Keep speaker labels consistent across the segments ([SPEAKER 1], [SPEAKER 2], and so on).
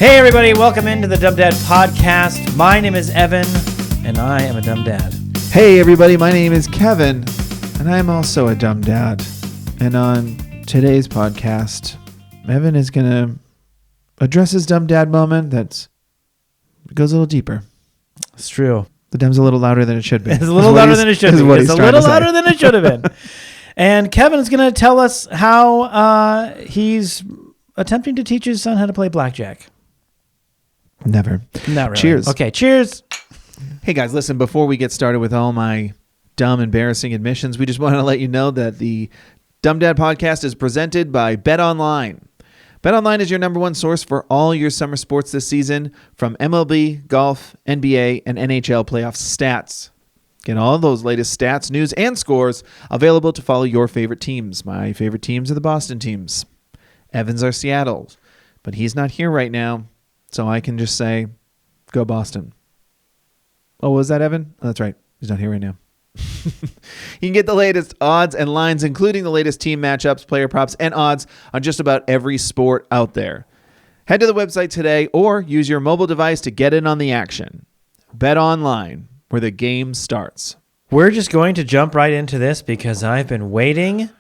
[SPEAKER 1] Hey everybody, welcome into the Dumb Dad Podcast. My name is Evan, and I am a dumb dad.
[SPEAKER 2] Hey everybody, my name is Kevin, and I'm also a dumb dad. And on today's podcast, Evan is going to address his dumb dad moment that goes a little deeper.
[SPEAKER 1] It's true.
[SPEAKER 2] The dumb's a little louder than it should be.
[SPEAKER 1] It's a little louder than it should be. It's a little louder than it should have been. And Kevin is going to tell us how he's attempting to teach his son how to play blackjack.
[SPEAKER 2] Never.
[SPEAKER 1] Not really.
[SPEAKER 2] Cheers.
[SPEAKER 1] Okay, cheers.
[SPEAKER 2] Hey guys, listen, before we get started with all my dumb, embarrassing admissions, we just want to let you know that the Dumb Dad Podcast is presented by BetOnline. BetOnline is your number one source for all your summer sports this season, from MLB, golf, NBA, and NHL playoff stats. Get all those latest stats, news, and scores available to follow your favorite teams. My favorite teams are the Boston teams. Evan's are Seattle, but he's not here right now, so I can just say, go Boston. Oh, was that Evan? Oh, that's right. He's not here right now. You can get the latest odds and lines, including the latest team matchups, player props, and odds on just about every sport out there. Head to the website today or use your mobile device to get in on the action. Bet online, where the game starts.
[SPEAKER 1] We're just going to jump right into this because I've been waiting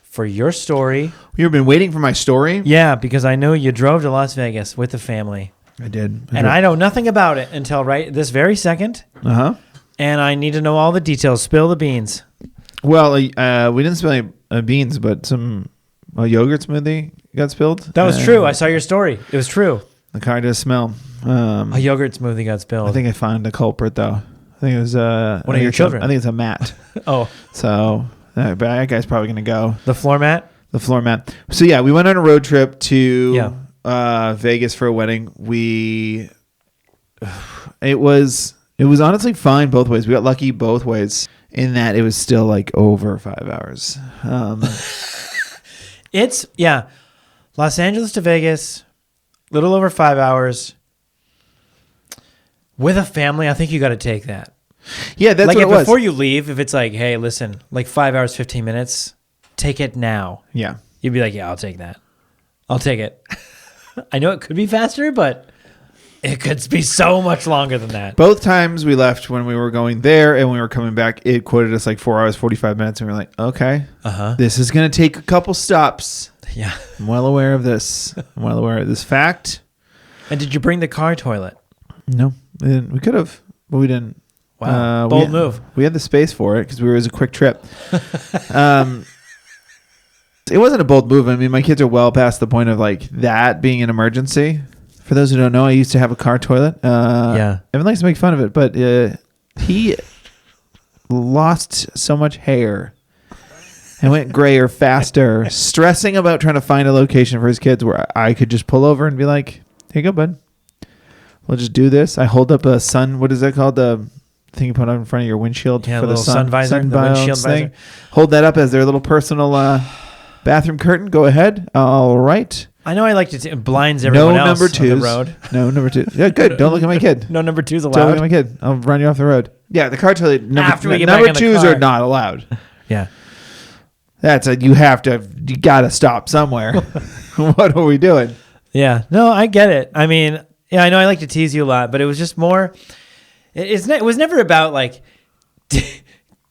[SPEAKER 1] for your story.
[SPEAKER 2] You've been waiting for my story?
[SPEAKER 1] Yeah, because I know you drove to Las Vegas with the family.
[SPEAKER 2] I did.
[SPEAKER 1] And I know nothing about it until right this very second.
[SPEAKER 2] Uh-huh.
[SPEAKER 1] And I need to know all the details. Spill the beans.
[SPEAKER 2] Well, we didn't spill any beans, but a yogurt smoothie got spilled.
[SPEAKER 1] That was true. I saw your story. It was true.
[SPEAKER 2] The car does smell.
[SPEAKER 1] A yogurt smoothie got spilled.
[SPEAKER 2] I think I found a culprit, though. I think it was
[SPEAKER 1] one of your children.
[SPEAKER 2] I think it's a mat.
[SPEAKER 1] Oh.
[SPEAKER 2] So that guy's probably going to go.
[SPEAKER 1] The floor mat?
[SPEAKER 2] The floor mat. So, yeah, we went on a road trip to Vegas for a wedding. It was honestly fine both ways. We got lucky both ways in that it was still like over 5 hours.
[SPEAKER 1] Los Angeles to Vegas, little over 5 hours. With a family, I think you got to take that.
[SPEAKER 2] Yeah, that's
[SPEAKER 1] like
[SPEAKER 2] what it was.
[SPEAKER 1] Before you leave, if it's like, hey, listen, like 5 hours, 15 minutes, take it now.
[SPEAKER 2] Yeah.
[SPEAKER 1] You'd be like, yeah, I'll take that. I'll take it. I know it could be faster, but it could be so much longer than that.
[SPEAKER 2] Both times we left when we were going there and when we were coming back, it quoted us like 4 hours, 45 minutes. And we were like, okay, this is going to take a couple stops.
[SPEAKER 1] Yeah.
[SPEAKER 2] I'm well aware of this. I'm well aware of this fact.
[SPEAKER 1] And did you bring the car toilet?
[SPEAKER 2] No, we didn't. We could have, but we didn't.
[SPEAKER 1] Wow. Bold move.
[SPEAKER 2] We had the space for it because it was a quick trip. It wasn't a bold move. I mean, my kids are well past the point of like that being an emergency. For those who don't know, I used to have a car toilet. Everyone likes to make fun of it, but he lost so much hair and went grayer faster, stressing about trying to find a location for his kids where I could just pull over and be like, here you go, bud. We'll just do this. I hold up a sun. What is that called? The thing you put on in front of your windshield
[SPEAKER 1] for
[SPEAKER 2] the
[SPEAKER 1] sun visor, the windshield
[SPEAKER 2] thing.
[SPEAKER 1] visor.
[SPEAKER 2] Hold that up as their little personal bathroom curtain. Go ahead. All right.
[SPEAKER 1] I know I like to blinds everyone else
[SPEAKER 2] number twos.
[SPEAKER 1] on the road.
[SPEAKER 2] No number two. Yeah, good. Don't look at my kid.
[SPEAKER 1] No number twos allowed.
[SPEAKER 2] Don't look at my kid. I'll run you off the road. Yeah, the car toilet.
[SPEAKER 1] Number
[SPEAKER 2] twos are not allowed.
[SPEAKER 1] Yeah.
[SPEAKER 2] You got to stop somewhere. What are we doing?
[SPEAKER 1] Yeah. No, I get it. I mean, yeah, I know I like to tease you a lot, but it was just more. It was never about like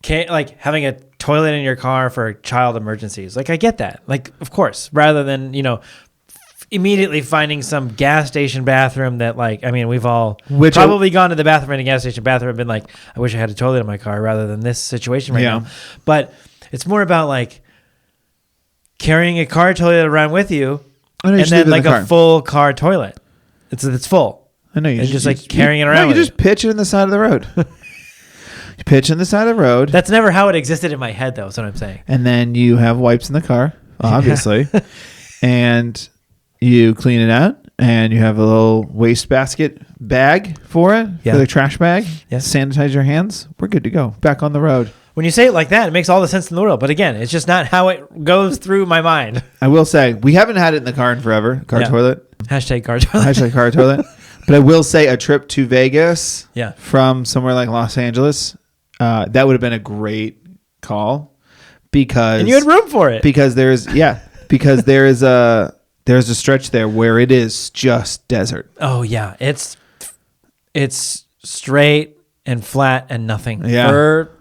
[SPEAKER 1] having a toilet in your car for child emergencies. Like I get that. Like of course, rather than immediately finding some gas station bathroom that we've all probably gone to the bathroom in a gas station bathroom and been like, I wish I had a toilet in my car rather than this situation right now. But it's more about like carrying a car toilet around with you and then like a full car toilet. It's full. I know you just carrying it around.
[SPEAKER 2] You just pitch it in the side of the road. You pitch in the side of the road.
[SPEAKER 1] That's never how it existed in my head, though. Is what I'm saying.
[SPEAKER 2] And then you have wipes in the car, obviously, and you clean it out. And you have a little wastebasket bag for it, for the trash bag.
[SPEAKER 1] Yes.
[SPEAKER 2] Sanitize your hands. We're good to go. Back on the road.
[SPEAKER 1] When you say it like that, it makes all the sense in the world. But again, it's just not how it goes through my mind.
[SPEAKER 2] I will say, we haven't had it in the car in forever. Toilet.
[SPEAKER 1] Hashtag car toilet.
[SPEAKER 2] Hashtag car toilet. But I will say a trip to Vegas from somewhere like Los Angeles, that would have been a great call because...
[SPEAKER 1] And you had room for it.
[SPEAKER 2] Because there is there's a stretch there where it is just desert.
[SPEAKER 1] Oh yeah, it's straight and flat and nothing.
[SPEAKER 2] Yeah.
[SPEAKER 1] For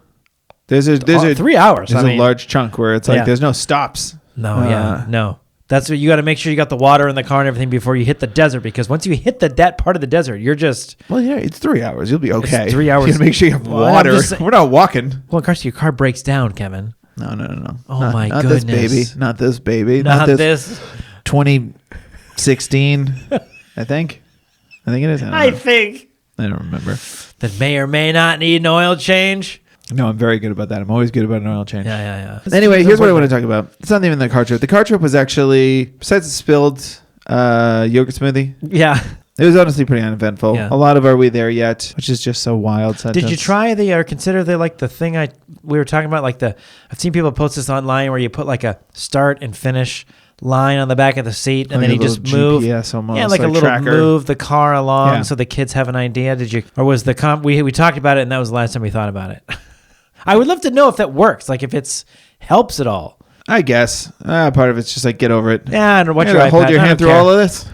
[SPEAKER 2] There's
[SPEAKER 1] 3 hours.
[SPEAKER 2] There's a large chunk where it's like
[SPEAKER 1] Yeah.
[SPEAKER 2] there's no stops.
[SPEAKER 1] No. That's what you got to make sure you got the water in the car and everything before you hit the desert, because once you hit that part of the desert, you're just...
[SPEAKER 2] Well, yeah, it's 3 hours. You'll be okay.
[SPEAKER 1] It's 3 hours.
[SPEAKER 2] You gotta make sure you have water. We're not walking.
[SPEAKER 1] Well, of course, your car breaks down, Kevin.
[SPEAKER 2] No.
[SPEAKER 1] Oh,
[SPEAKER 2] not
[SPEAKER 1] goodness.
[SPEAKER 2] This baby. Not this baby.
[SPEAKER 1] Not this.
[SPEAKER 2] 2016, I think it is.
[SPEAKER 1] I think.
[SPEAKER 2] I don't remember.
[SPEAKER 1] That may or may not need an oil change.
[SPEAKER 2] No, I'm very good about that. I'm always good about an oil change.
[SPEAKER 1] Yeah.
[SPEAKER 2] Anyway, here's what I want to talk about. It's not even the car trip. The car trip was actually, besides the spilled yogurt smoothie,
[SPEAKER 1] Yeah.
[SPEAKER 2] it was honestly pretty uneventful.
[SPEAKER 1] Yeah.
[SPEAKER 2] A lot of "Are we there yet?" which is just so wild. Sentence.
[SPEAKER 1] Did you try or consider the thing we were talking about? I've seen people post this online where you put like a start and finish line on the back of the seat, and
[SPEAKER 2] Like
[SPEAKER 1] then you
[SPEAKER 2] a
[SPEAKER 1] just
[SPEAKER 2] little
[SPEAKER 1] move.
[SPEAKER 2] GPS almost,
[SPEAKER 1] Yeah, like a little
[SPEAKER 2] tracker.
[SPEAKER 1] move the car along
[SPEAKER 2] Yeah.
[SPEAKER 1] so the kids have an idea. Did you, or was the we talked about it and that was the last time we thought about it? I would love to know if that works, like if it's helps at all.
[SPEAKER 2] I guess part of it's just like get over it.
[SPEAKER 1] Yeah, I don't know what
[SPEAKER 2] You
[SPEAKER 1] your
[SPEAKER 2] gotta hold
[SPEAKER 1] iPad-
[SPEAKER 2] your
[SPEAKER 1] I
[SPEAKER 2] hand
[SPEAKER 1] don't
[SPEAKER 2] through
[SPEAKER 1] care.
[SPEAKER 2] all of this.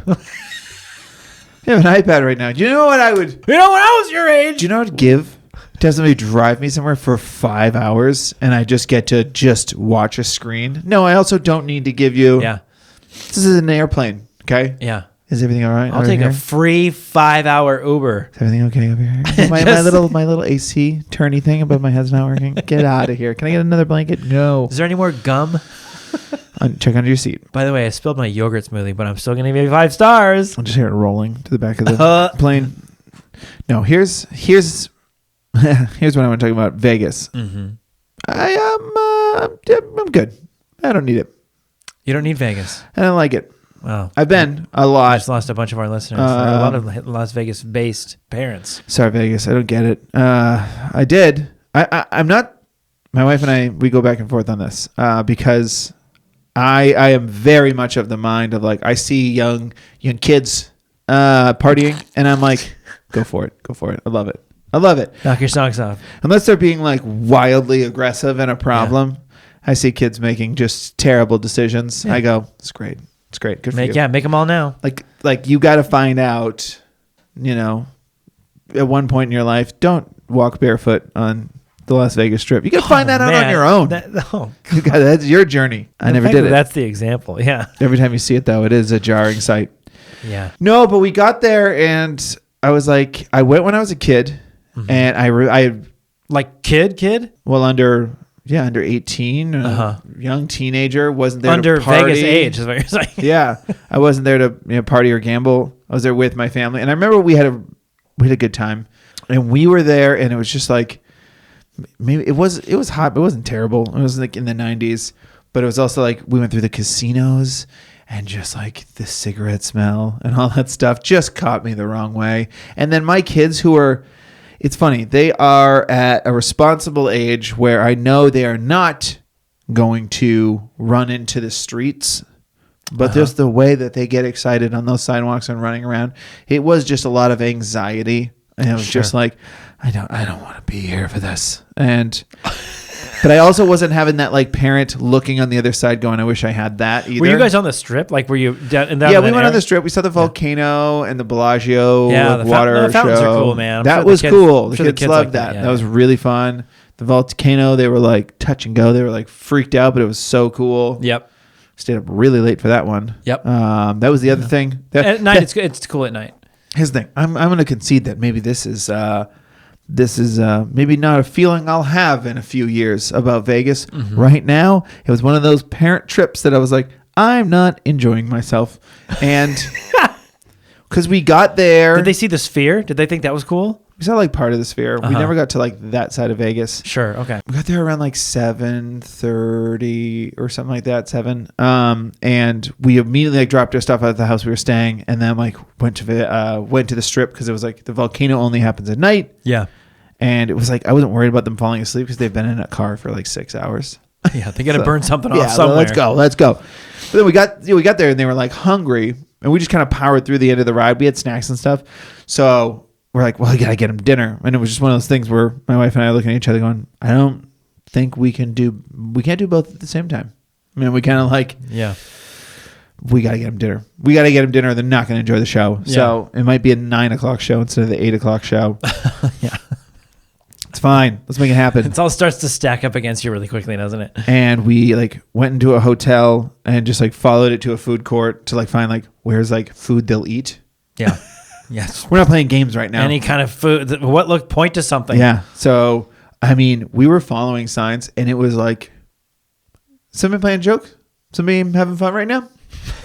[SPEAKER 2] You have an iPad right now. Do you know what I would?
[SPEAKER 1] You know when I was your age?
[SPEAKER 2] Do you know what I'd give to have somebody drive me somewhere for 5 hours and I just get to just watch a screen? No, I also don't need to give you.
[SPEAKER 1] Yeah,
[SPEAKER 2] This is an airplane. Okay.
[SPEAKER 1] yeah.
[SPEAKER 2] Is everything all right?
[SPEAKER 1] I'll
[SPEAKER 2] over
[SPEAKER 1] take
[SPEAKER 2] here?
[SPEAKER 1] a free 5-hour Uber.
[SPEAKER 2] Is everything okay over here? My little AC turny thing above my head's not working. Get out of here. Can I get another blanket? No.
[SPEAKER 1] Is there any more gum?
[SPEAKER 2] Check under your seat.
[SPEAKER 1] By the way, I spilled my yogurt smoothie, but I'm still going to give you 5 stars.
[SPEAKER 2] I'll just hear it rolling to the back of the plane. No, here's here's what I want to talk about. Vegas.
[SPEAKER 1] Mm-hmm.
[SPEAKER 2] I'm good. I don't need it.
[SPEAKER 1] You don't need Vegas.
[SPEAKER 2] I don't like it.
[SPEAKER 1] Wow.
[SPEAKER 2] I've been a
[SPEAKER 1] I
[SPEAKER 2] lot.
[SPEAKER 1] just lost a bunch of our listeners. There are a lot of Las Vegas-based parents.
[SPEAKER 2] Sorry, Vegas. I don't get it. I did. I'm not. My wife and I, we go back and forth on this because I am very much of the mind of like I see young kids partying and I'm like, go for it. I love it.
[SPEAKER 1] Knock your socks off.
[SPEAKER 2] Unless they're being like wildly aggressive and a problem. Yeah. I see kids making just terrible decisions. Yeah. I go, it's great. Good for you.
[SPEAKER 1] Yeah, make them all now.
[SPEAKER 2] Like you got to find out, at one point in your life, don't walk barefoot on the Las Vegas Strip. You got to find that out on your own. That's your journey. I never did it.
[SPEAKER 1] That's the example. Yeah.
[SPEAKER 2] Every time you see it, though, it is a jarring sight.
[SPEAKER 1] Yeah.
[SPEAKER 2] No, but we got there, and I was like, I went when I was a kid, and I
[SPEAKER 1] like kid.
[SPEAKER 2] Well, under 18, young teenager, wasn't there
[SPEAKER 1] under
[SPEAKER 2] to party.
[SPEAKER 1] Vegas age is what you're saying.
[SPEAKER 2] Yeah, I wasn't there to party or gamble. I was there with my family, and I remember we had a good time, and we were there, and it was just like maybe it was hot, but it wasn't terrible. It was like in the 90s, but it was also like we went through the casinos, and just like the cigarette smell and all that stuff just caught me the wrong way. And then my kids who are. It's funny. They are at a responsible age where I know they are not going to run into the streets, but just the way that they get excited on those sidewalks and running around, it was just a lot of anxiety. And it was just like, I don't want to be here for this. But I also wasn't having that like parent looking on the other side going, I wish I had that either.
[SPEAKER 1] Were you guys on the Strip? Like, were you down in that
[SPEAKER 2] we went on the Strip. We saw the volcano and the Bellagio
[SPEAKER 1] the
[SPEAKER 2] water
[SPEAKER 1] fountains
[SPEAKER 2] show.
[SPEAKER 1] are cool, man.
[SPEAKER 2] That was cool. The kids loved
[SPEAKER 1] like
[SPEAKER 2] that.
[SPEAKER 1] Yeah.
[SPEAKER 2] That was really fun. The volcano, they were like touch and go. They were like freaked out, but it was so cool.
[SPEAKER 1] Yep.
[SPEAKER 2] Stayed up really late for that one.
[SPEAKER 1] Yep.
[SPEAKER 2] That was the other thing.
[SPEAKER 1] At night, it's cool at night.
[SPEAKER 2] Here's the thing. I'm going to concede that maybe this is maybe not a feeling I'll have in a few years about Vegas. Right now, it was one of those parent trips that I was like, I'm not enjoying myself. And because we got there.
[SPEAKER 1] Did they see the Sphere? Did they think that was cool?
[SPEAKER 2] We saw like part of the Sphere. We never got to like that side of Vegas.
[SPEAKER 1] Sure. Okay.
[SPEAKER 2] We got there around like 7:30 or something like that. 7. And we immediately like dropped our stuff out of the house we were staying, and then like went to the Strip because it was like the volcano only happens at night.
[SPEAKER 1] Yeah.
[SPEAKER 2] And it was like I wasn't worried about them falling asleep because they've been in a car for like 6 hours.
[SPEAKER 1] Yeah, they got to burn something off somewhere.
[SPEAKER 2] Let's go. But then we got there and they were like hungry, and we just kind of powered through the end of the ride. We had snacks and stuff, so we're like, well, I gotta get them dinner. And it was just one of those things where my wife and I are looking at each other going, I don't think we can't do both at the same time. I mean, we kind of like, we got to get them dinner. We got to get them dinner. Or they're not going to enjoy the show.
[SPEAKER 1] Yeah.
[SPEAKER 2] So it might be a 9:00 show instead of the 8:00 show.
[SPEAKER 1] Yeah.
[SPEAKER 2] It's fine. Let's make it happen.
[SPEAKER 1] It all starts to stack up against you really quickly, doesn't it?
[SPEAKER 2] And we like went into a hotel and just like followed it to a food court to like find like where's like food they'll eat.
[SPEAKER 1] Yeah. Yes.
[SPEAKER 2] We're not playing games right now.
[SPEAKER 1] Any kind of food. Point to something.
[SPEAKER 2] Yeah. So, I mean, we were following signs and it was like, somebody playing a joke? Somebody having fun right now?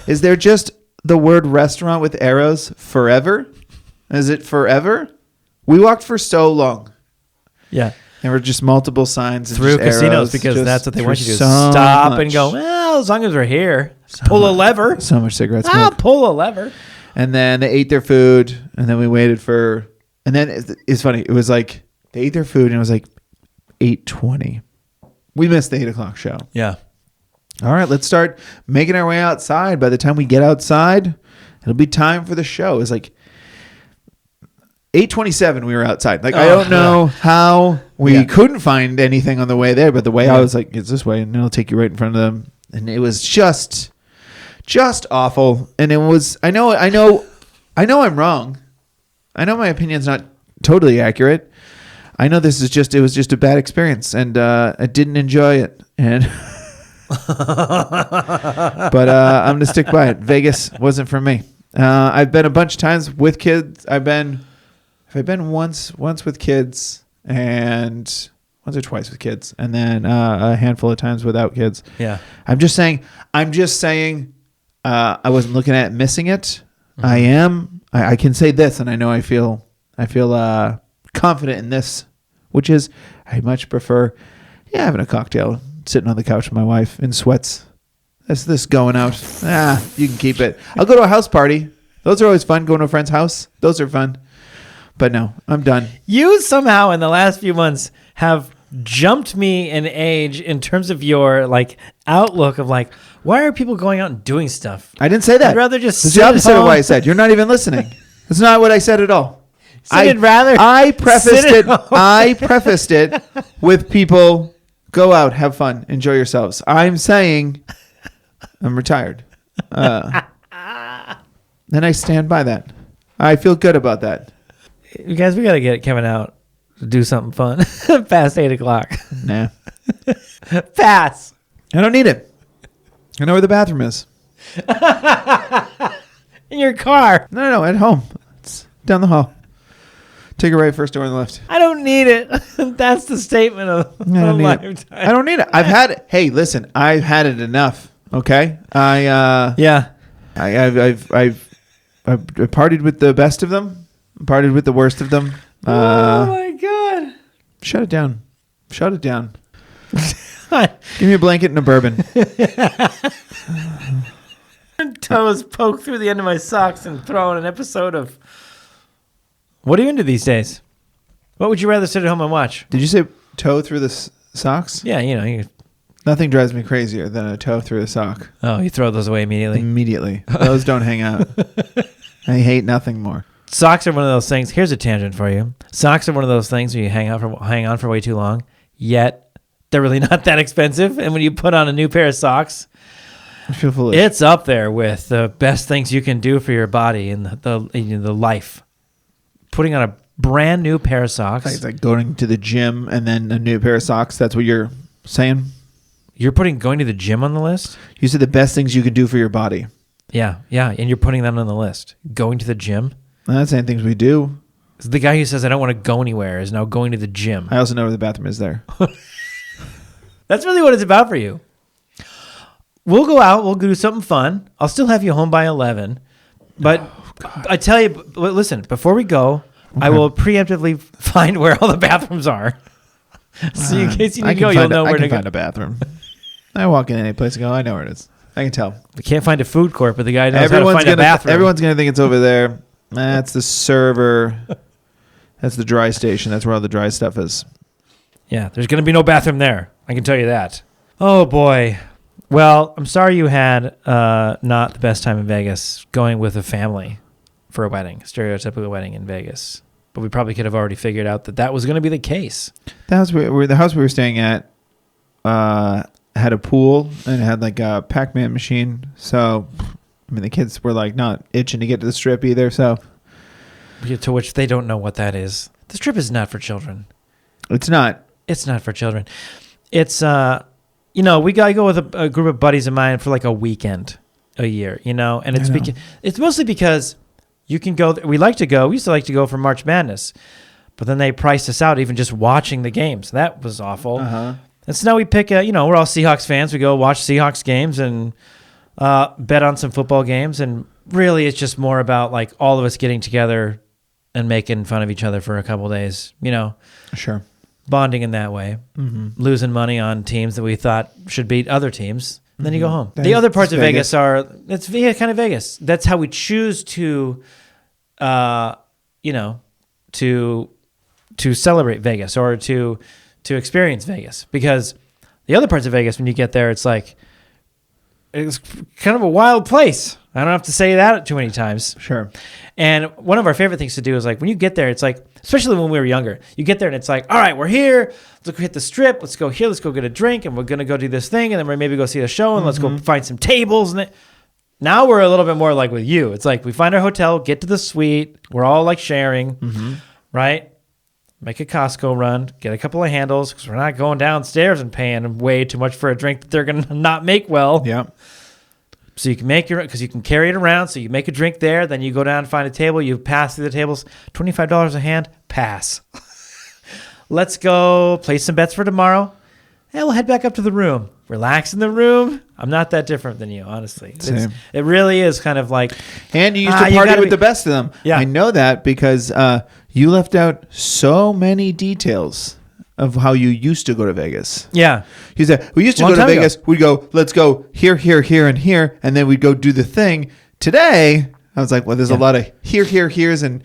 [SPEAKER 2] Is there just the word restaurant with arrows forever? Is it forever? We walked for so long.
[SPEAKER 1] Yeah.
[SPEAKER 2] There were just multiple signs. And
[SPEAKER 1] Through
[SPEAKER 2] just
[SPEAKER 1] casinos
[SPEAKER 2] arrows,
[SPEAKER 1] because
[SPEAKER 2] just
[SPEAKER 1] that's what they want you to do.
[SPEAKER 2] so
[SPEAKER 1] Stop and
[SPEAKER 2] much-
[SPEAKER 1] go, well, as long as we're here, pull a lever.
[SPEAKER 2] So much cigarette
[SPEAKER 1] I'll
[SPEAKER 2] smoke.
[SPEAKER 1] pull a lever.
[SPEAKER 2] And then they ate their food, and then we waited for. And then it's funny. It was like they ate their food, and it was like 8:20. We missed the 8:00 show.
[SPEAKER 1] Yeah.
[SPEAKER 2] All right, let's start making our way outside. By the time we get outside, it'll be time for the show. It's like 8:27. We were outside. Like I don't know how we couldn't find anything on the way there, but the way I was like, it's this way, and it'll take you right in front of them. And it was just awful. And it was. I know. I'm wrong. I know my opinion's not totally accurate. I know this is just. It was just a bad experience, and I didn't enjoy it. And. But I'm gonna stick by it. Vegas wasn't for me. I've been a bunch of times with kids. I've been once with kids, and once or twice with kids, and then a handful of times without kids.
[SPEAKER 1] Yeah.
[SPEAKER 2] I'm just saying. I wasn't looking at missing it. Mm-hmm. I am. I can say this, and I know I feel confident in this, which is I much prefer having a cocktail. Sitting on the couch with my wife in sweats. That's this going out. You can keep it. I'll go to a house party. Those are always fun. Going to a friend's house. Those are fun. But no, I'm done.
[SPEAKER 1] You somehow in the last few months have jumped me in age in terms of your like outlook of like, why are people going out and doing stuff?
[SPEAKER 2] I didn't say that.
[SPEAKER 1] I'd rather just
[SPEAKER 2] That's
[SPEAKER 1] sit
[SPEAKER 2] the
[SPEAKER 1] at
[SPEAKER 2] opposite of
[SPEAKER 1] home.
[SPEAKER 2] what I said. You're not even listening. That's not what I said at all.
[SPEAKER 1] I'd rather
[SPEAKER 2] I prefaced
[SPEAKER 1] sit at
[SPEAKER 2] it.
[SPEAKER 1] home.
[SPEAKER 2] I prefaced it with people. Go out, have fun, enjoy yourselves. I'm saying I'm retired. And I stand by that. I feel good about that.
[SPEAKER 1] You guys, we got to get Kevin out to do something fun past 8:00.
[SPEAKER 2] Nah.
[SPEAKER 1] Pass.
[SPEAKER 2] I don't need it. I know where the bathroom is.
[SPEAKER 1] In your car.
[SPEAKER 2] No, at home. It's down the hall. Take a right, first door on the left.
[SPEAKER 1] I don't need it. That's the statement of a lifetime.
[SPEAKER 2] I don't need it. I've had it. Hey, listen, I've had it enough. Okay. I've partied with the best of them. Partied with the worst of them.
[SPEAKER 1] Oh my God.
[SPEAKER 2] Shut it down. Shut it down. Give me a blanket and a bourbon.
[SPEAKER 1] Toes poke through the end of my socks and throw in an episode of. What are you into these days? What would you rather sit at home and watch?
[SPEAKER 2] Did you say toe through the socks?
[SPEAKER 1] Yeah, you
[SPEAKER 2] Nothing drives me crazier than a toe through a sock.
[SPEAKER 1] Oh, you throw those away immediately.
[SPEAKER 2] Immediately. Those don't hang out. I hate nothing more.
[SPEAKER 1] Socks are one of those things. Here's a tangent for you. Socks are one of those things where you hang on for way too long, yet they're really not that expensive. And when you put on a new pair of socks,
[SPEAKER 2] I feel foolish.
[SPEAKER 1] it's up there with the best things you can do for your body and the life. Putting on a brand new pair of socks.
[SPEAKER 2] It's like going to the gym and then a new pair of socks. That's what you're saying?
[SPEAKER 1] You're putting going to the gym on the list?
[SPEAKER 2] You said the best things you could do for your body.
[SPEAKER 1] Yeah. And you're putting that on the list. Going to the gym?
[SPEAKER 2] I'm not saying things we do.
[SPEAKER 1] The guy who says, I don't want to go anywhere is now going to the gym.
[SPEAKER 2] I also know where the bathroom is there.
[SPEAKER 1] That's really what it's about for you. We'll go out. We'll do something fun. I'll still have you home by 11. But I tell you, listen, before we go, I will preemptively find where all the bathrooms are. So in case you need to go, you'll know where to go.
[SPEAKER 2] I can find a bathroom. I walk in any place to go. I know where it is. I can tell.
[SPEAKER 1] We can't find a food court, but the guy knows how to find a bathroom.
[SPEAKER 2] Everyone's going to think it's over there. That's the server. That's the dry station. That's where all the dry stuff is.
[SPEAKER 1] Yeah, there's going to be no bathroom there. I can tell you that. Oh, boy. Well, I'm sorry you had not the best time in Vegas going with a family for a wedding, stereotypical wedding in Vegas. But we probably could have already figured out that was going to be the case.
[SPEAKER 2] The house we were staying at had a pool and it had like a Pac-Man machine. So I mean, the kids were like not itching to get to the Strip either. So,
[SPEAKER 1] To which they don't know what that is. The Strip is not for children.
[SPEAKER 2] it's not.
[SPEAKER 1] It's not for children. It's I go with a group of buddies of mine for like a weekend a year, and it's mostly because you can go. We used to like to go for March Madness, but then they priced us out even just watching the games. That was awful. And so now we pick we're all Seahawks fans. We go watch Seahawks games and bet on some football games. And really it's just more about like all of us getting together and making fun of each other for a couple of days,
[SPEAKER 2] Sure.
[SPEAKER 1] Bonding in that way, losing money on teams that we thought should beat other teams. And then you go home. The other parts of Vegas it's kind of Vegas. That's how we choose to, to celebrate Vegas or to experience Vegas, because the other parts of Vegas, when you get there, it's kind of a wild place. I don't have to say that too many times.
[SPEAKER 2] Sure.
[SPEAKER 1] And one of our favorite things to do is like when you get there, it's like, especially when we were younger, you get there and it's like, all right, we're here. Let's go hit the Strip. Let's go here. Let's go get a drink. And we're going to go do this thing. And then we're maybe go see a show and let's go find some tables. And now we're a little bit more like with you. It's like we find our hotel, get to the suite. We're all like sharing, right? Make a Costco run, get a couple of handles because we're not going downstairs and paying way too much for a drink that they're going to not make well.
[SPEAKER 2] Yeah.
[SPEAKER 1] So you can because you can carry it around. So you make a drink there, then you go down and find a table. You pass through the tables, $25 a hand, pass. Let's go place some bets for tomorrow. And we'll head back up to the room. Relax in the room. I'm not that different than you, honestly. It really is kind of like...
[SPEAKER 2] And you used to party with the best of them.
[SPEAKER 1] Yeah.
[SPEAKER 2] I know that because you left out so many details of how you used to go to Vegas.
[SPEAKER 1] Yeah.
[SPEAKER 2] He said, we used to go to Vegas. We'd go, let's go here, here, here, and here. And then we'd go do the thing. Today, I was like, well, there's a lot of here, here, here's, and...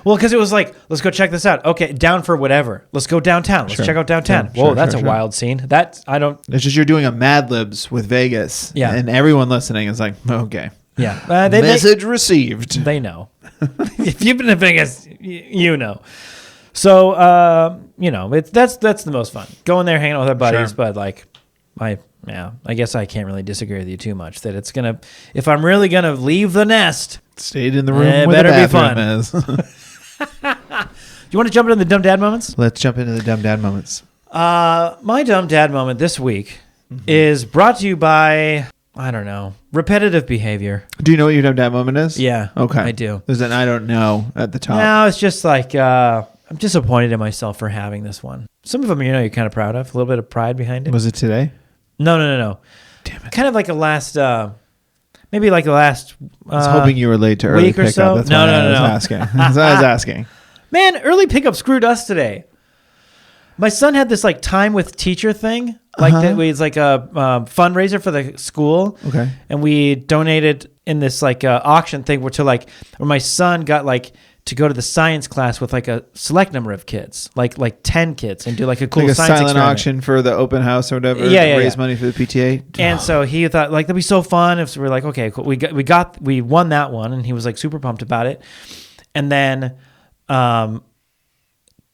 [SPEAKER 1] Well, because it was like, let's go check this out. Okay, down for whatever. Let's go downtown. Let's check out downtown. Whoa, that's a wild scene. It's
[SPEAKER 2] just you're doing a Mad Libs with Vegas.
[SPEAKER 1] Yeah.
[SPEAKER 2] And everyone listening is like, okay.
[SPEAKER 1] Yeah.
[SPEAKER 2] Message received.
[SPEAKER 1] They know. If you've been to Vegas, you know. So, that's the most fun. Going there, hanging out with our buddies, but like, I guess I can't really disagree with you too much that it's going to, if I'm really going to leave the nest,
[SPEAKER 2] stayed in the room where the bathroom is.
[SPEAKER 1] You want to jump into the dumb dad moments?
[SPEAKER 2] Let's jump into the dumb dad moments.
[SPEAKER 1] My dumb dad moment this week is brought to you by, I don't know, repetitive behavior.
[SPEAKER 2] Do you know what your dumb dad moment is?
[SPEAKER 1] Yeah.
[SPEAKER 2] Okay.
[SPEAKER 1] I do.
[SPEAKER 2] There's an I don't know at the top.
[SPEAKER 1] No, it's just like, I'm disappointed in myself for having this one. Some of them, you're kind of proud of. A little bit of pride behind it.
[SPEAKER 2] Was it today?
[SPEAKER 1] No. Damn it. Kind of like maybe like the last
[SPEAKER 2] I was hoping you were late to early pickup.
[SPEAKER 1] So.
[SPEAKER 2] That's why I was asking. That's why I was asking.
[SPEAKER 1] Man, early pickup screwed us today. My son had this like time with teacher thing. That it's like a fundraiser for the school.
[SPEAKER 2] Okay.
[SPEAKER 1] And we donated in this like auction thing where my son got like to go to the science class with like a select number of kids, like 10 kids, and do like a cool
[SPEAKER 2] like
[SPEAKER 1] science
[SPEAKER 2] silent
[SPEAKER 1] experiment.
[SPEAKER 2] Auction for the open house or whatever.
[SPEAKER 1] Yeah,
[SPEAKER 2] raise money for the PTA.
[SPEAKER 1] And so he thought like that'd be so fun. If we're like, okay, cool. We won that one, and he was like super pumped about it. And then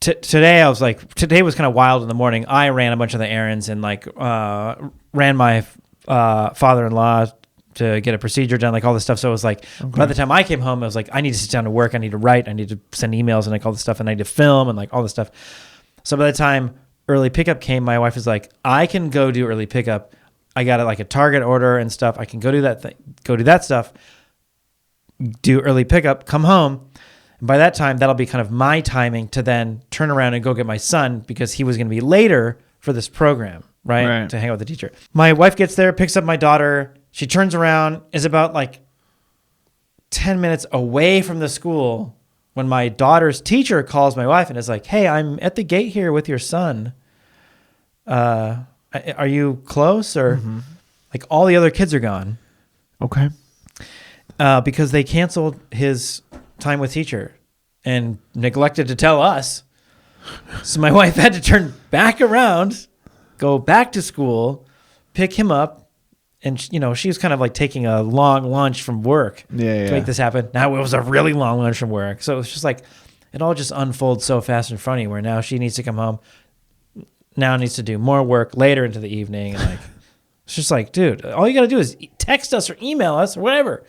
[SPEAKER 1] today was kind of wild in the morning. I ran a bunch of the errands and like ran my father-in-law to get a procedure done, like all this stuff. So it was like, by the time I came home, I was like, I need to sit down to work. I need to write. I need to send emails and like all this stuff. And I need to film and like all this stuff. So by the time early pickup came, my wife was like, I can go do early pickup. I got like a Target order and stuff. I can go do that thing, go do that stuff, do early pickup, come home. And by that time, that'll be kind of my timing to then turn around and go get my son because he was going to be later for this program, right? To hang out with the teacher. My wife gets there, picks up my daughter. She turns around, is about like 10 minutes away from the school when my daughter's teacher calls my wife and is like, hey, I'm at the gate here with your son. Are you close? Or like all the other kids are gone.
[SPEAKER 2] Okay.
[SPEAKER 1] Because they canceled his time with teacher and neglected to tell us. So my wife had to turn back around, go back to school, pick him up. And, she was kind of like taking a long lunch from work to make this happen. Now it was a really long lunch from work. So it was just like, it all just unfolds so fast in front of you where now she needs to come home. Now needs to do more work later into the evening. And like, it's just like, dude, all you got to do is text us or email us or whatever.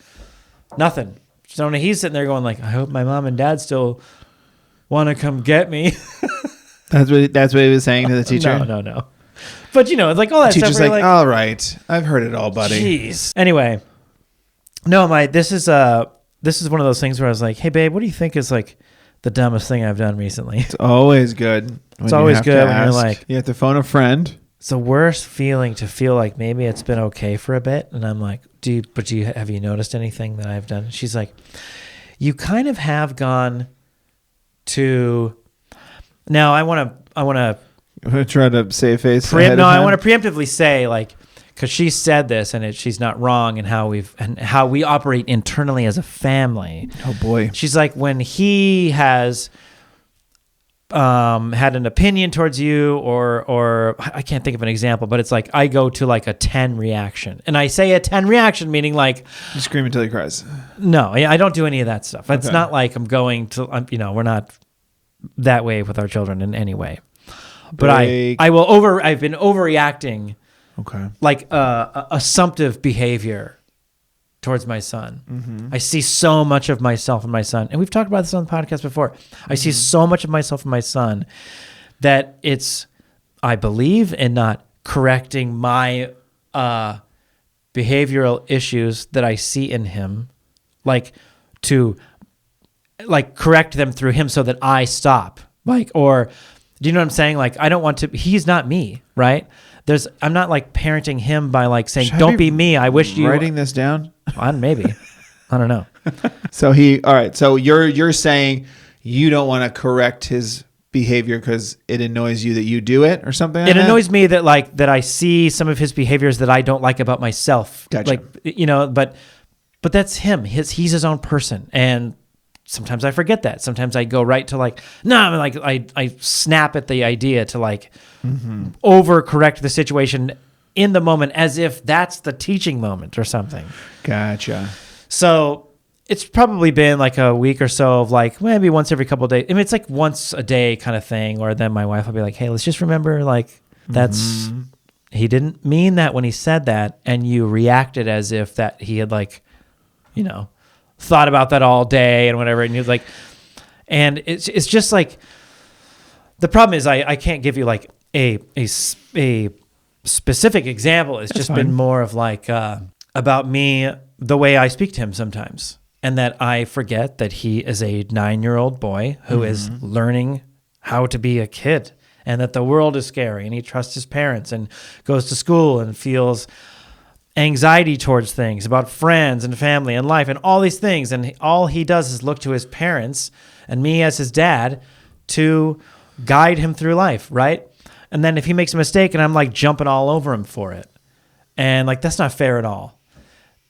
[SPEAKER 1] Nothing. So he's sitting there going like, I hope my mom and dad still want to come get me.
[SPEAKER 2] That's what he was saying to the teacher?
[SPEAKER 1] No. But, it's like all that stuff.
[SPEAKER 2] Teacher's like, all right. I've heard it all, buddy.
[SPEAKER 1] Jeez. Anyway. No, this is one of those things where I was like, hey, babe, what do you think is like the dumbest thing I've done recently?
[SPEAKER 2] It's always good.
[SPEAKER 1] It's always good when you're like.
[SPEAKER 2] You have to phone a friend.
[SPEAKER 1] It's the worst feeling to feel like maybe it's been okay for a bit. And I'm like, have you noticed anything that I've done? She's like, you kind of have gone to. Now I want to
[SPEAKER 2] try to save face.
[SPEAKER 1] I want to preemptively say like, because she said this and she's not wrong in how we operate internally as a family.
[SPEAKER 2] Oh boy.
[SPEAKER 1] She's like, when he has had an opinion towards you or I can't think of an example, but it's like I go to like a 10 reaction. And I say a 10 reaction meaning like
[SPEAKER 2] you scream until he cries.
[SPEAKER 1] No, I don't do any of that stuff. It's not like I'm going to we're not that way with our children in any way. But I've been overreacting.
[SPEAKER 2] Okay.
[SPEAKER 1] Like assumptive behavior towards my son. Mm-hmm. I see so much of myself in my son. And we've talked about this on the podcast before. Mm-hmm. I see so much of myself in my son that I believe in not correcting my behavioral issues that I see in him, like to like correct them through him so that I stop. Like, or do you know what I'm saying? Like, I don't want to, he's not me, right? I'm not like parenting him by like saying, don't be me. I wish you
[SPEAKER 2] writing this down.
[SPEAKER 1] Maybe. I don't know.
[SPEAKER 2] So all right. So you're saying you don't want to correct his behavior because it annoys you that you do it or something.
[SPEAKER 1] It annoys me that I see some of his behaviors that I don't like about myself.
[SPEAKER 2] Gotcha.
[SPEAKER 1] Like, but that's him. He's his own person. And sometimes I forget that. Sometimes I go right to like, no, I'm like, I snap at the idea to like overcorrect the situation in the moment as if that's the teaching moment or something.
[SPEAKER 2] Gotcha.
[SPEAKER 1] So it's probably been like a week or so of like maybe once every couple of days. I mean, it's like once a day kind of thing. Or then my wife will be like, hey, let's just remember like he didn't mean that when he said that. And you reacted as if that he had like, thought about that all day and whatever. And he was like, and it's just like, the problem is I can't give you like a specific example. It's just been more of like about me, the way I speak to him sometimes, and that I forget that he is a 9-year-old boy who is learning how to be a kid, and that the world is scary, and he trusts his parents and goes to school and feels anxiety towards things about friends and family and life and all these things. And all he does is look to his parents and me as his dad to guide him through life, right? And then if he makes a mistake and I'm like jumping all over him for it, and like that's not fair at all.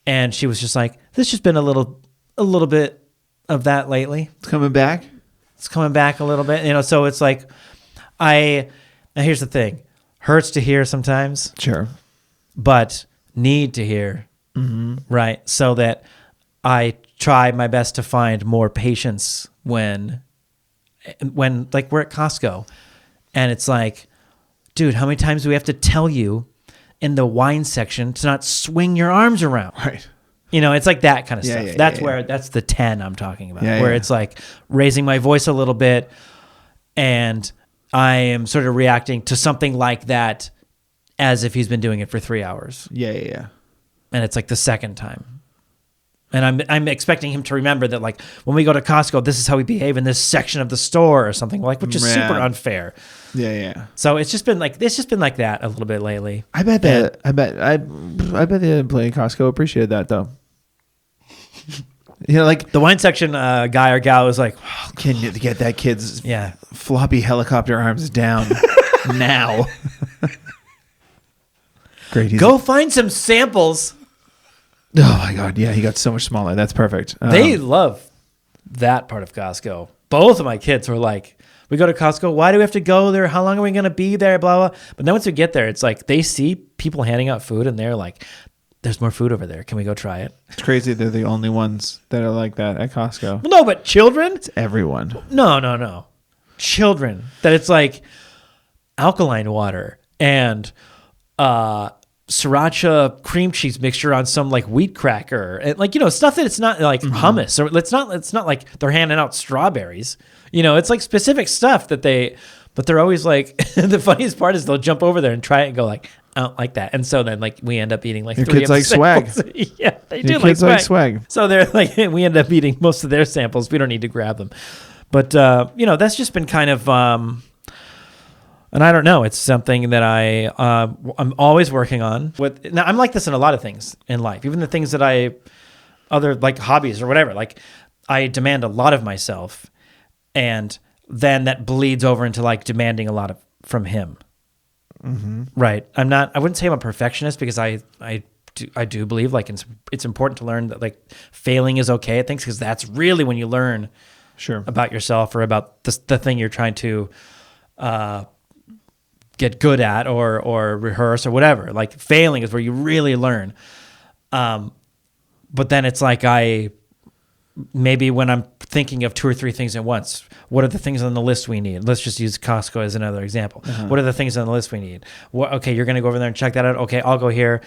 [SPEAKER 1] And she was just like, "There's just been a little bit of that lately.
[SPEAKER 2] It's coming back.
[SPEAKER 1] It's coming back a little bit, So it's like, now here's the thing: hurts to hear sometimes,
[SPEAKER 2] sure, but
[SPEAKER 1] need to hear, right? So that I try my best to find more patience when like we're at Costco, and it's like, dude, how many times do we have to tell you in the wine section to not swing your arms around?
[SPEAKER 2] Right.
[SPEAKER 1] It's like that kind of stuff.
[SPEAKER 2] Yeah,
[SPEAKER 1] that's where that's the 10 I'm talking about, where
[SPEAKER 2] Yeah.
[SPEAKER 1] it's like raising my voice a little bit, and I am sort of reacting to something like that as if he's been doing it for 3 hours.
[SPEAKER 2] Yeah.
[SPEAKER 1] And it's like the second time. And I'm expecting him to remember that, like, when we go to Costco, this is how we behave in this section of the store or something, like, which is super unfair.
[SPEAKER 2] Yeah.
[SPEAKER 1] So it's just been like that a little bit lately.
[SPEAKER 2] I bet the employee at Costco appreciated that though. Like
[SPEAKER 1] the wine section guy or gal was like,
[SPEAKER 2] can you get that kid's floppy helicopter arms down now? Great.
[SPEAKER 1] Go find some samples.
[SPEAKER 2] Oh my God. Yeah. He got so much smaller. That's perfect.
[SPEAKER 1] They love that part of Costco. Both of my kids were like, we go to Costco. Why do we have to go there? How long are we going to be there? Blah, blah. But then once we get there, it's like they see people handing out food and they're like, there's more food over there. Can we go try it?
[SPEAKER 2] It's crazy. They're the only ones that are like that at Costco.
[SPEAKER 1] No, but children?
[SPEAKER 2] It's everyone.
[SPEAKER 1] No. Children. That it's like alkaline water and sriracha cream cheese mixture on some like wheat cracker, and like, stuff that it's not like hummus, or it's not like they're handing out strawberries. It's like specific stuff but they're always like, the funniest part is they'll jump over there and try it and go like, I don't like that. And so then like we end up eating like
[SPEAKER 2] Your
[SPEAKER 1] 3
[SPEAKER 2] kids like
[SPEAKER 1] samples.
[SPEAKER 2] swag.
[SPEAKER 1] Yeah, they
[SPEAKER 2] Your
[SPEAKER 1] do
[SPEAKER 2] kids like swag.
[SPEAKER 1] So they're like, we end up eating most of their samples. We don't need to grab them. But, that's just been kind of, and I don't know, it's something that I'm always working on. Now, I'm like this in a lot of things in life, even the things that other like hobbies or whatever, like I demand a lot of myself, and then that bleeds over into like demanding a lot from him. Mm-hmm. Right. I wouldn't say I'm a perfectionist, because I do believe like it's important to learn that like failing is okay at things, because that's really when you learn about yourself, or about the thing you're trying to get good at or rehearse or whatever. Like failing is where you really learn. But then it's like maybe when I'm thinking of 2 or 3 things at once, what are the things on the list we need? Let's just use Costco as another example. Uh-huh. What are the things on the list we need? Okay, you're going to go over there and check that out. Okay, I'll go here.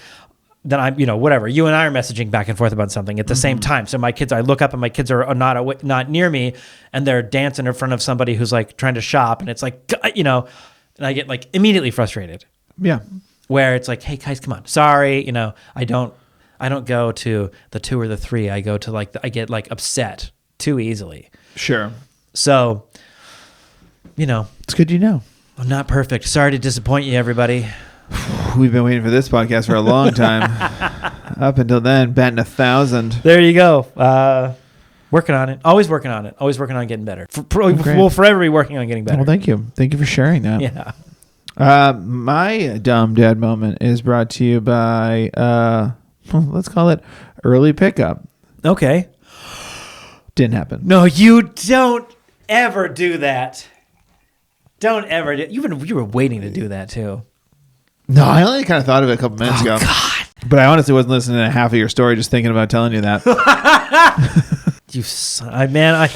[SPEAKER 1] Then I'm, whatever. You and I are messaging back and forth about something at the same time. So I look up and my kids are not near me, and they're dancing in front of somebody who's like trying to shop, and it's like, and I get like immediately frustrated.
[SPEAKER 2] Yeah.
[SPEAKER 1] Where it's like, hey guys, come on. Sorry, I don't go to the 2 or the 3. I go to like, I get like upset too easily.
[SPEAKER 2] Sure.
[SPEAKER 1] So,
[SPEAKER 2] it's good
[SPEAKER 1] I'm not perfect. Sorry to disappoint you, everybody.
[SPEAKER 2] We've been waiting for this podcast for a long time. Up until then, batting 1,000.
[SPEAKER 1] There you go. Working on it. Always working on it. Always working on getting better. We'll forever be working on getting better.
[SPEAKER 2] Well, thank you. Thank you for sharing that.
[SPEAKER 1] Yeah.
[SPEAKER 2] My dumb dad moment is brought to you by, let's call it early pickup.
[SPEAKER 1] Okay.
[SPEAKER 2] Didn't happen.
[SPEAKER 1] No, you don't ever do that. Don't ever. You were waiting to do that too.
[SPEAKER 2] No, I only kind of thought of it a couple minutes ago.
[SPEAKER 1] God.
[SPEAKER 2] But I honestly wasn't listening to half of your story, just thinking about telling you that.
[SPEAKER 1] You son, man.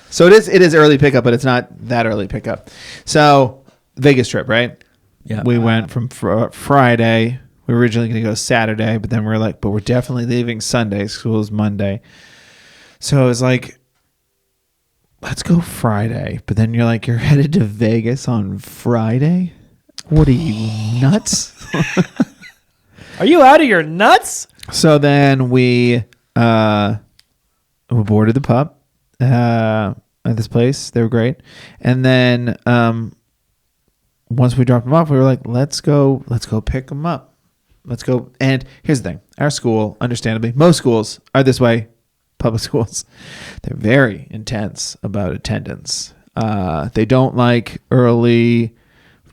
[SPEAKER 2] So it is early pickup, but it's not that early pickup. So Vegas trip, right?
[SPEAKER 1] Yeah.
[SPEAKER 2] We went from Friday. We were originally going to go Saturday, but then we were like, but we're definitely leaving Sunday. School is Monday. So it was like, let's go Friday. But then you're like, you're headed to Vegas on Friday? What are you, nuts?
[SPEAKER 1] Are you out of your nuts?
[SPEAKER 2] So then we boarded the pup at this place. They were great. And then once we dropped them off, we were like, let's go pick them up. Let's go. And here's the thing. Our school, understandably, most schools are this way, public schools. They're very intense about attendance. They don't like early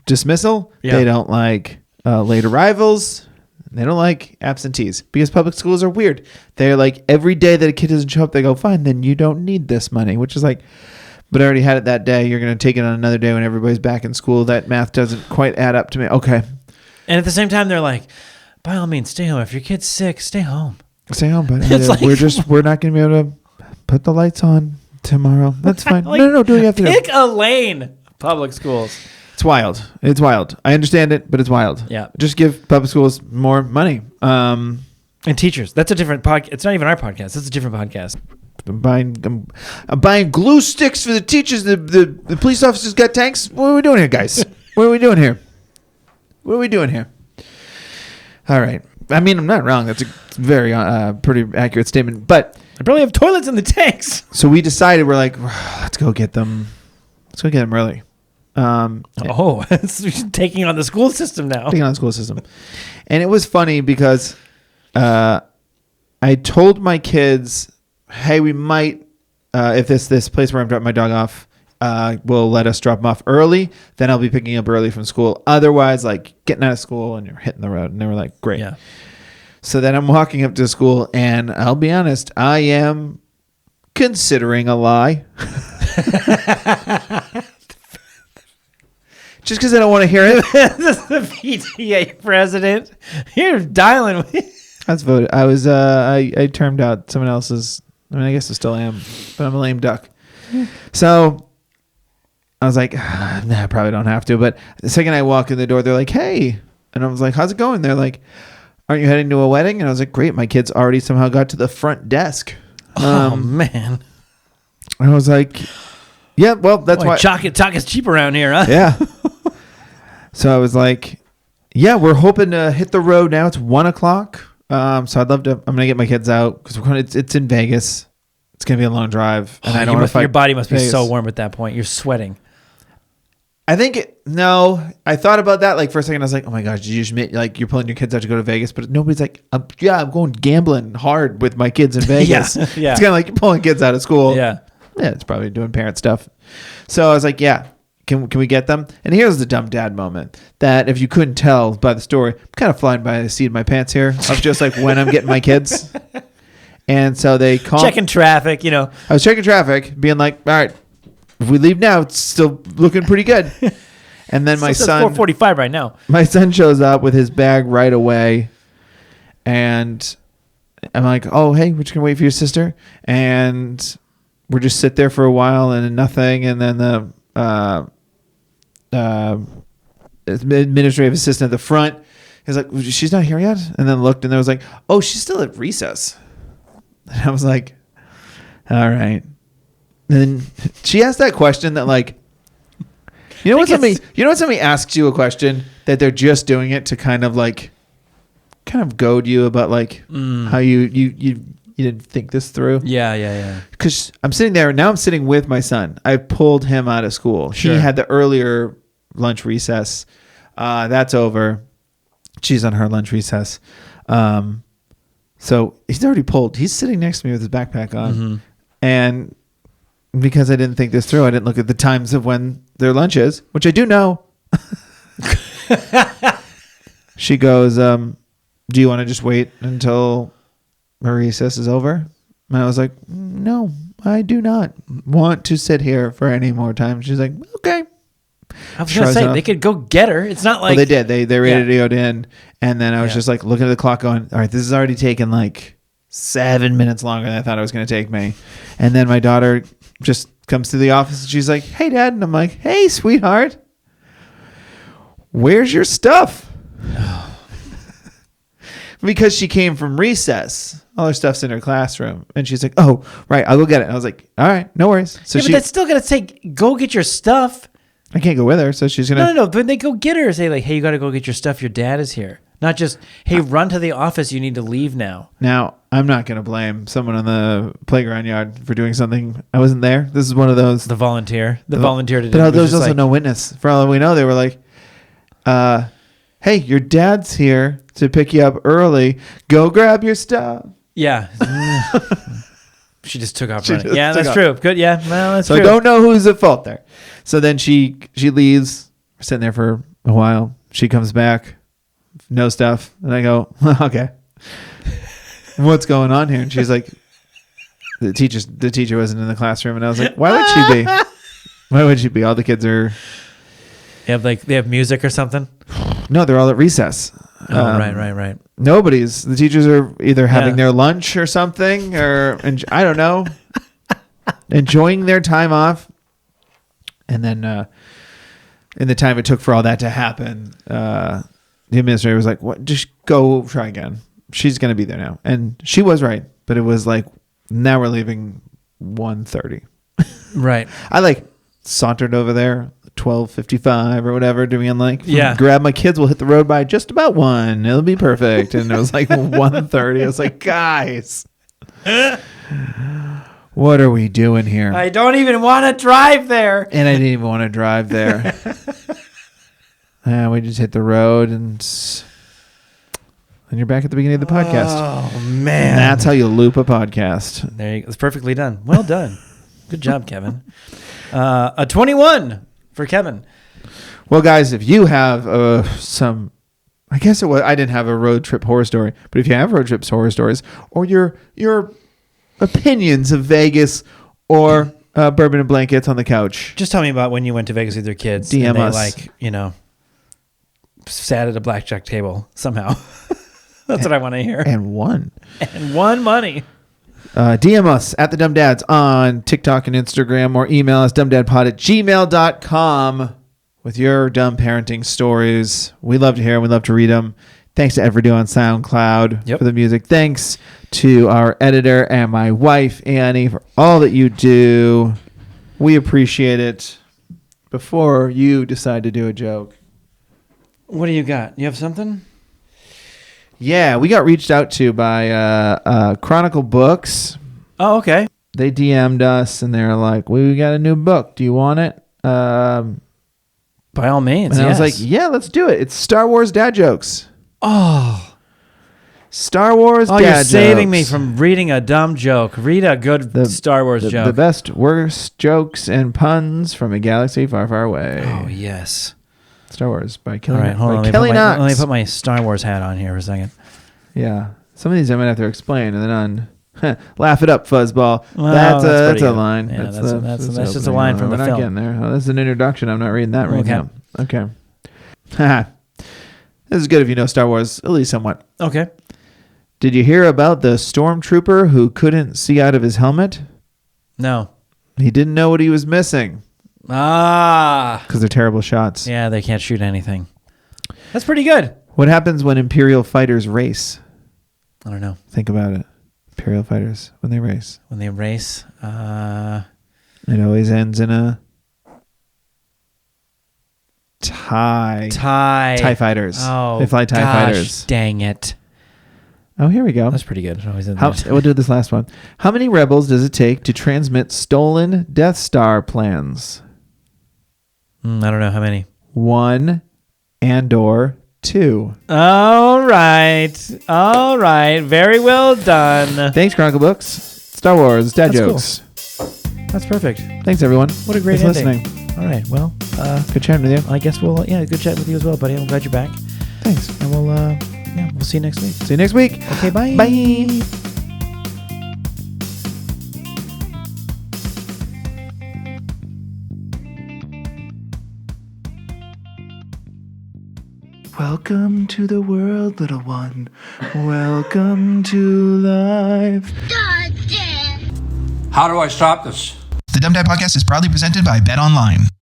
[SPEAKER 2] dismissal. Yeah. They don't like late arrivals. They don't like absentees, because public schools are weird. They're like, every day that a kid doesn't show up, they go, fine, then you don't need this money, which is like, but I already had it that day. You're going to take it on another day when everybody's back in school. That math doesn't quite add up to me. Okay.
[SPEAKER 1] And at the same time, they're like, by all means, stay home. If your kid's sick, stay home.
[SPEAKER 2] Stay home, but like, we're not going to be able to put the lights on tomorrow. That's fine.
[SPEAKER 1] Like,
[SPEAKER 2] no, do what you have to do.
[SPEAKER 1] Pick a lane. Public schools.
[SPEAKER 2] It's wild. It's wild. I understand it, but it's wild.
[SPEAKER 1] Yeah.
[SPEAKER 2] Just give public schools more money.
[SPEAKER 1] And teachers. That's a different podcast. It's not even our podcast. It's a different podcast.
[SPEAKER 2] I'm buying glue sticks for the teachers. The police officers got tanks. What are we doing here, guys? What are we doing here? All right. I mean, I'm not wrong. That's a very pretty accurate statement. But
[SPEAKER 1] they probably have toilets in the tanks.
[SPEAKER 2] So we decided, we're like, let's go get them. Let's go get them early.
[SPEAKER 1] It's taking on the school system now.
[SPEAKER 2] Taking on the school system. And it was funny because I told my kids, hey, we might, if this place where I'm dropping my dog off will let us drop them off early, then I'll be picking up early from school. Otherwise, like getting out of school and you're hitting the road. And they were like, great.
[SPEAKER 1] Yeah. So
[SPEAKER 2] then I'm walking up to school, and I'll be honest, I am considering a lie. Just because I don't want to hear it.
[SPEAKER 1] This is the PTA president. You're dialing.
[SPEAKER 2] That's voted. I was. I termed out someone else's. I mean, I guess I still am, but I'm a lame duck. So I was like, nah, I probably don't have to. But the second I walk in the door, they're like, hey, And I was like, how's it going? They're like, aren't you heading to a wedding? And I was like, great. My kids already somehow got to the front desk.
[SPEAKER 1] Oh, man.
[SPEAKER 2] I was like, yeah, well, that's why.
[SPEAKER 1] Talk is cheap around here, huh?
[SPEAKER 2] Yeah. So I was like, yeah, we're hoping to hit the road now. It's 1:00. So I'd love to. I'm going to get my kids out because it's in Vegas. It's going to be a long drive. And I don't want to fight.
[SPEAKER 1] Your body must be
[SPEAKER 2] Vegas.
[SPEAKER 1] so warm at that point. You're sweating.
[SPEAKER 2] I think no. I thought about that like for a second. I was like, oh my gosh, did you just admit like you're pulling your kids out to go to Vegas? But nobody's like, I'm going gambling hard with my kids in Vegas.
[SPEAKER 1] Yeah.
[SPEAKER 2] It's kind of like you're pulling kids out of school.
[SPEAKER 1] Yeah.
[SPEAKER 2] Yeah, it's probably doing parent stuff. So I was like, yeah, can we get them? And here's the dumb dad moment that if you couldn't tell by the story, I'm kind of flying by the seat of my pants here of just like when I'm getting my kids. And so they call.
[SPEAKER 1] Checking traffic, you know.
[SPEAKER 2] I was checking traffic, being like, all right, if we leave now, it's still looking pretty good. And then my son,
[SPEAKER 1] 4:45 right now.
[SPEAKER 2] My son shows up with his bag right away, and I'm like, "Oh, hey, we're just gonna wait for your sister." And we're just sit there for a while and nothing. And then the administrative assistant at the front is like, "She's not here yet." And then looked, and there was like, "Oh, she's still at recess." And I was like, "All right." And then she asked that question that like, you know when somebody asks you a question that they're just doing it to kind of goad you about like how you didn't think this through.
[SPEAKER 1] Yeah.
[SPEAKER 2] Because I'm sitting there now. I'm sitting with my son. I pulled him out of school.
[SPEAKER 1] Sure.
[SPEAKER 2] He had the earlier lunch recess. That's over. She's on her lunch recess. So he's already pulled. He's sitting next to me with his backpack on, and because I didn't think this through, I didn't look at the times of when their lunch is, which I do know. She goes, do you want to just wait until her recess is over? And I was like, no, I do not want to sit here for any more time. She's like, okay.
[SPEAKER 1] I was going to say, they could go get her. It's not like...
[SPEAKER 2] Well, they did. They radioed in. And then I was just like looking at the clock going, all right, this has already taken like 7 minutes longer than I thought it was going to take me. And then my daughter just comes to the office and she's like, hey, Dad. And I'm like, hey, sweetheart. Where's your stuff? Because she came from recess. All her stuff's in her classroom. And she's like, oh, right, I'll go get it. And I was like, all right, no worries. So
[SPEAKER 1] but that's still going to say, go get your stuff.
[SPEAKER 2] I can't go with her, so she's going to...
[SPEAKER 1] No. But they go get her and say, like, hey, you got to go get your stuff. Your dad is here. Not just, hey, run to the office. You need to leave now.
[SPEAKER 2] Now, I'm not going to blame someone on the playground yard for doing something. I wasn't there. This is one of those...
[SPEAKER 1] The volunteer to do it.
[SPEAKER 2] But there was also no witness. For all we know, they were like, hey, your dad's here to pick you up early. Go grab your stuff.
[SPEAKER 1] Yeah. She just took off running. Yeah, that's true. Good. Yeah, well, that's true.
[SPEAKER 2] So I don't know who's at fault there. So then she leaves. We're sitting there for a while. She comes back. No stuff. And I go, okay. What's going on here? And she's like, the teacher wasn't in the classroom. And I was like, why would she be? Why would she be? All the kids are...
[SPEAKER 1] They have music or something?
[SPEAKER 2] No, they're all at recess.
[SPEAKER 1] Oh, right.
[SPEAKER 2] Nobody's. The teachers are either having their lunch or something, or I don't know, enjoying their time off. And then in the time it took for all that to happen, the administrator was like, "What? Just go try again. She's going to be there now." And she was right, but it was like, now we're leaving 1:30.
[SPEAKER 1] Right.
[SPEAKER 2] I sauntered over there 12:55 or whatever, doing
[SPEAKER 1] yeah,
[SPEAKER 2] grab my kids, we'll hit the road by just about 1, it'll be perfect. And it was like 1:30. I was like, guys, what are we doing here?
[SPEAKER 1] I don't even want to drive there.
[SPEAKER 2] And I didn't even want to drive there. We just hit the road, and you're back at the beginning of the podcast.
[SPEAKER 1] Oh man,
[SPEAKER 2] and that's how you loop a podcast.
[SPEAKER 1] There you go. It's perfectly done. Well done. Good job, Kevin. A 21 for Kevin.
[SPEAKER 2] Well, guys, if you have some, I guess it was, I didn't have a road trip horror story, but if you have road trip horror stories or your opinions of Vegas or bourbon and blankets on the couch,
[SPEAKER 1] just tell me about when you went to Vegas with your kids.
[SPEAKER 2] DM
[SPEAKER 1] and they
[SPEAKER 2] us.
[SPEAKER 1] Sat at a blackjack table somehow. That's what I want to hear.
[SPEAKER 2] And won
[SPEAKER 1] money.
[SPEAKER 2] DM us at the Dumb Dads on TikTok and Instagram, or email us dumbdadpod@gmail.com with your dumb parenting stories. We love to hear them. We love to read them. Thanks to Everdo on SoundCloud for the music. Thanks to our editor and my wife, Annie, for all that you do. We appreciate it. Before you decide to do a joke.
[SPEAKER 1] What do you got? You have something?
[SPEAKER 2] Yeah, we got reached out to by Chronicle Books.
[SPEAKER 1] Oh, okay.
[SPEAKER 2] They DM'd us, and they're like, we got a new book. Do you want it?
[SPEAKER 1] By all means,
[SPEAKER 2] and I was like, yeah, let's do it. It's Star Wars dad jokes.
[SPEAKER 1] Oh.
[SPEAKER 2] Star Wars dad jokes.
[SPEAKER 1] Oh, you're saving me from reading a dumb joke. Read a good Star Wars joke.
[SPEAKER 2] The best, worst jokes and puns from a galaxy far, far away.
[SPEAKER 1] Oh, yes.
[SPEAKER 2] Star Wars by Kelly.
[SPEAKER 1] All right, hold on. Let me put my Star Wars hat on here for a second.
[SPEAKER 2] Yeah. Some of these I might have to explain, and then on laugh it up, fuzzball.
[SPEAKER 1] Well,
[SPEAKER 2] that's a line.
[SPEAKER 1] Yeah, that's just a line from the film.
[SPEAKER 2] We're not getting there. Oh, this is an introduction. I'm not reading that right now. Okay. This is good if you know Star Wars, at least somewhat.
[SPEAKER 1] Okay.
[SPEAKER 2] Did you hear about the stormtrooper who couldn't see out of his helmet?
[SPEAKER 1] No.
[SPEAKER 2] He didn't know what he was missing. Because they're terrible shots.
[SPEAKER 1] Yeah, they can't shoot anything. That's pretty good.
[SPEAKER 2] What happens when Imperial fighters race?
[SPEAKER 1] I don't know.
[SPEAKER 2] Think about it. Imperial fighters, when they race.
[SPEAKER 1] When they race?
[SPEAKER 2] It always ends in a tie. TIE fighters.
[SPEAKER 1] Oh,
[SPEAKER 2] they fly TIE fighters.
[SPEAKER 1] Dang it.
[SPEAKER 2] Oh, here we go.
[SPEAKER 1] That's pretty good.
[SPEAKER 2] We'll do this last one. How many rebels does it take to transmit stolen Death Star plans?
[SPEAKER 1] I don't know. How many?
[SPEAKER 2] 1 and/or 2.
[SPEAKER 1] All right. Very well done.
[SPEAKER 2] Thanks, Chronicle Books. Star Wars dad jokes.
[SPEAKER 1] Cool. That's perfect.
[SPEAKER 2] Thanks, everyone.
[SPEAKER 1] What a great
[SPEAKER 2] ending.
[SPEAKER 1] Listening. All right. Well,
[SPEAKER 2] good chatting with you.
[SPEAKER 1] I guess good chat with you as well, buddy. I'm glad you're back.
[SPEAKER 2] Thanks.
[SPEAKER 1] And we'll see you next week.
[SPEAKER 2] See you next week.
[SPEAKER 1] Okay, bye.
[SPEAKER 2] Bye. Welcome to the world, little one. Welcome to life.
[SPEAKER 3] How do I stop this?
[SPEAKER 4] The Dumb Dad Podcast is proudly presented by Bet Online.